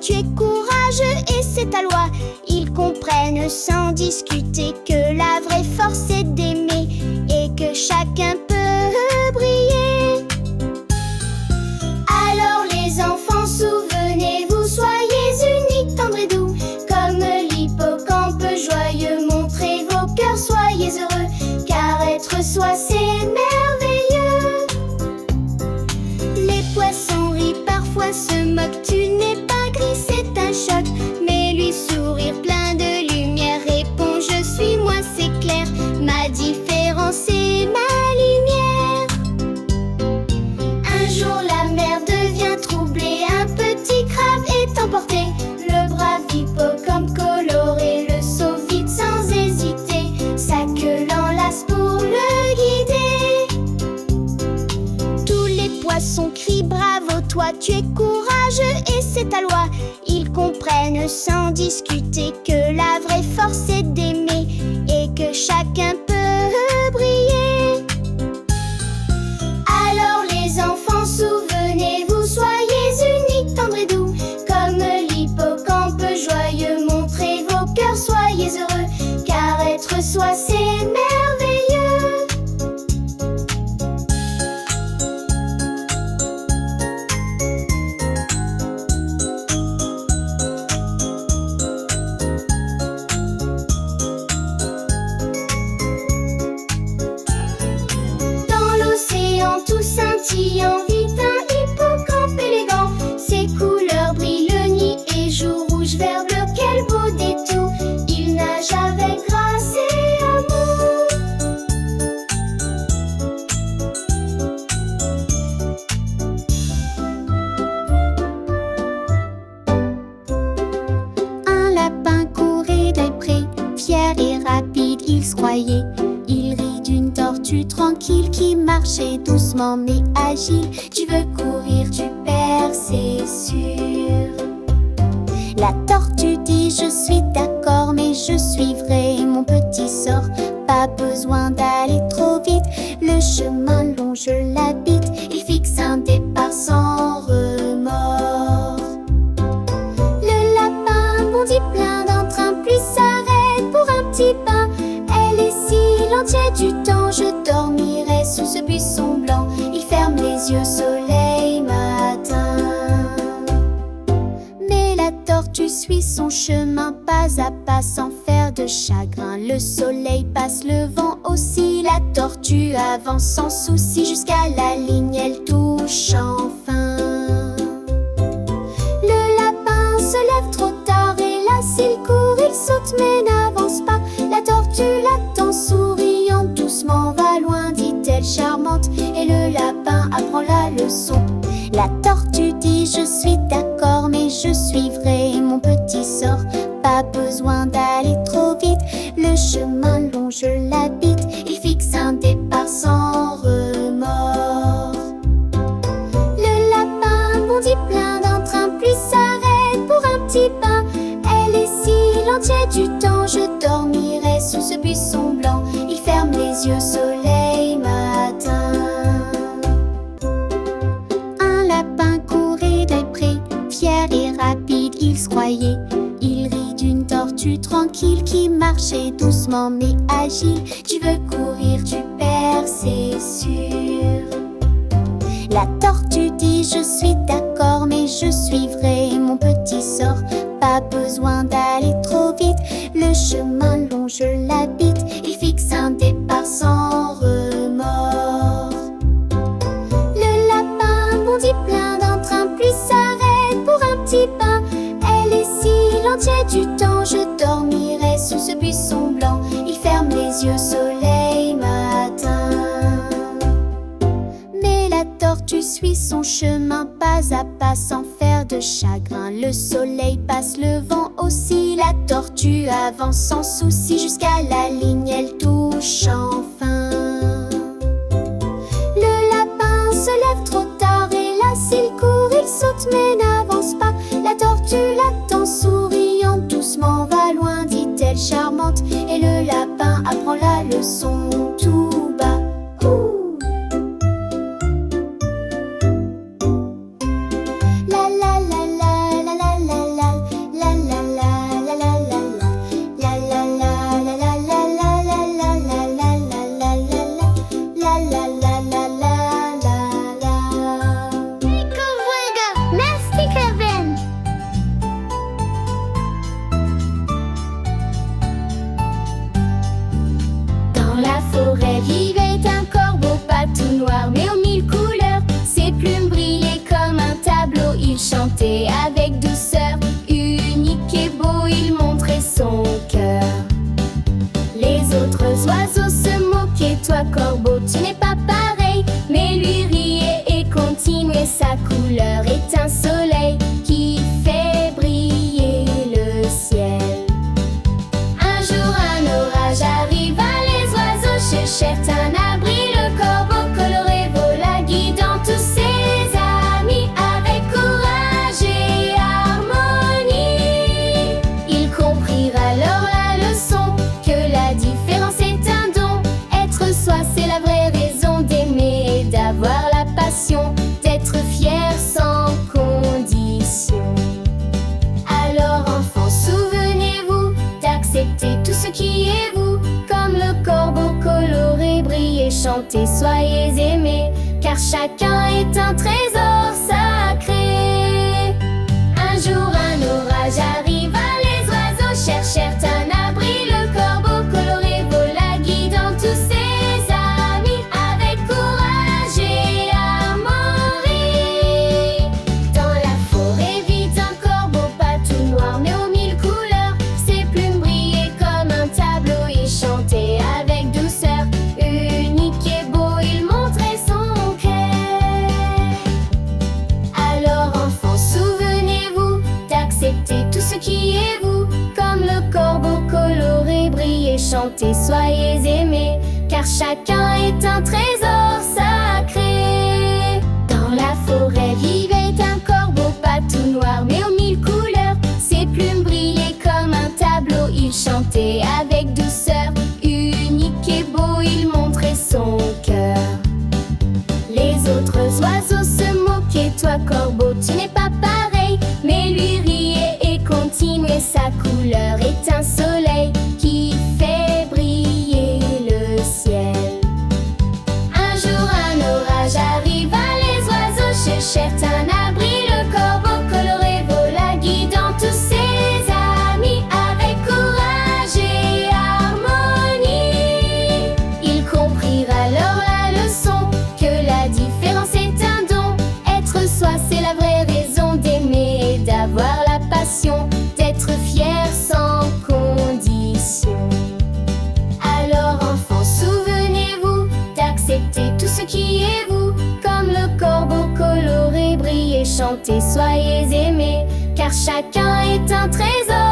tu es courageux et c'est ta loi. Ils comprennent sans discuter que la vraie force est d'aimer et que chacun peut briller. Alors les enfants, souvenez-vous, soyez unis, tendres et doux, comme l'hippocampe joyeux. Montrez vos cœurs, soyez heureux, car être soi c'est merveilleux. Les poissons rient, parfois se moquent, tu n'es pas gris, c'est un choc. Mais lui sourire plein de lumière répond, je suis moi, c'est clair, ma différence est ma lumière. Un jour la mer devient troublée, un petit crabe est emporté. Le brave hippocampe coloré le sauve vite sans hésiter, sa queue l'enlace pour le guider. Tous les poissons crient bravo toi, tu es courageux et c'est ta loi. Ils comprennent sans discuter que la vraie force est d'aimer et que chacun peut briller. Alors les enfants, souvenez-vous, soyez unis, tendres et doux, comme l'hippocampe joyeux. Montrez vos cœurs, soyez heureux, car être soi c'est merveilleux. Dans l'océan tout scintillant vit un hippocampe élégant. Ses couleurs brillent, le nid et joue rouge, vert, bleu, quel beau détour. Il nage avec grâce et amour. Un lapin courait d'un pré, fier et rapide il se croyait. Il rit d'une tortue tranquille qui marchait doucement mais agile. Tu veux courir, tu perds, c'est sûr. La tortue dit, je suis d'accord, mais je suivrai mon petit sort. Pas besoin d'aller trop vite, le chemin long je l'habite. Il fixe un départ sans remords. Le lapin bondit plein d'entrain, puis s'arrête pour un petit pain. Elle est si l'entier du temps, je dormirai sous ce buisson blanc. Il ferme les yeux, soleil, matin. Mais la tortue suit son chemin pas à pas sans faire de chagrin. Le soleil passe, le vent aussi, la tortue avance sans souci. Jusqu'à la ligne, elle touche enfin. Le lapin se lève trop tard et là s'il court, il saute mais n'avance pas. La tortue l'attend souriant, doucement va loin, dit-elle charmante. Et le lapin apprend la leçon. La tortue dit, je suis d'accord, mais je suivrai mon petit sort. Pas besoin d'aller trop vite, le chemin long je l'habite. Il fixe un départ sans remords. Le lapin bondit plein d'entrain, puis s'arrête pour un petit pain. Elle est si l'entier du temps, je dormirai sous ce buisson blanc. Il ferme les yeux, soleil, matin. Un lapin courait d'un pré, fier et rapide il se croyait. Il rit d'une tortue tranquille qui marchait doucement mais agile. Tu veux courir, tu perds, c'est sûr. La tortue dit, je suis d'accord, mais je suivrai mon petit sort. Pas besoin d'aller trop vite, le chemin long je l'habite. Il fixe un départ sans remords. Le lapin bondit plein d'entrain, puis s'arrête pour un petit pain. Elle est si l'entier du temps, je dormirai sous ce buisson blanc. Il ferme les yeux, soleil, matin. Mais la tortue suit son chemin pas à pas sans faire de chagrin. Le soleil passe, le vent aussi, la tortue avance sans souci. Jusqu'à la ligne, elle touche enfin. Le lapin se lève trop tard et là s'il court, il saute mais n'avance pas. La tortue l'attend souriant, doucement va loin, dit-elle charmante. Et le lapin apprend la leçon tout bas. Ouh. La la la la la la la couleur est un soleil qui fait briller le ciel. Un jour un orage arriva, les oiseaux cherchèrent un abri. Le corbeau coloré vola, guidant tous ses amis avec courage et harmonie. Ils comprirent alors la leçon, que la différence est un don. Être soi, c'est la vraie raison d'aimer et d'avoir la passion, d'être fier sans condition. Alors enfants, souvenez-vous d'accepter tout ce qui est vous. Comme le corbeau coloré, brillez, chantez, soyez aimés, car chacun est un trésor sacré. Un jour un orage arriva, les oiseaux cherchèrent un abri. Le corbeau coloré vola, guidant tous ses amis avec courage et harmonie. Dans la forêt vit un corbeau pas tout noir, mais aux mille couleurs. Ses plumes brillaient comme un tableau, il chantait avec douceur. Unique et beau, il montrait son cœur. Alors enfants, souvenez-vous d'accepter tout ce qui est vous. Comme le corbeau coloré, brillez, chantez, soyez aimés, car chacun est un trésor sacré. Dans la forêt vivait un corbeau pas tout noir, mais aux mille couleurs. Ses plumes brillaient comme un tableau, il chantait avec douceur. Unique et beau, il montrait son cœur. Les autres oiseaux se moquaient, toi corbeau, tu n'es pas pareil. Mais lui riait et continuait, sa couleur est un soleil qui fait briller le ciel. Un jour un orage arriva, les oiseaux cherchèrent un abri. Le corbeau coloré vola, guidant tous ses amis avec courage et harmonie. Ils comprirent alors la leçon, que la différence est un don. Être soi, c'est la vraie raison d'aimer et d'avoir la passion, d'être fier sans condition. Alors enfants, souvenez-vous d'accepter tout ce qui est vous. Comme le corbeau coloré, brillez, chantez, soyez aimés, car chacun est un trésor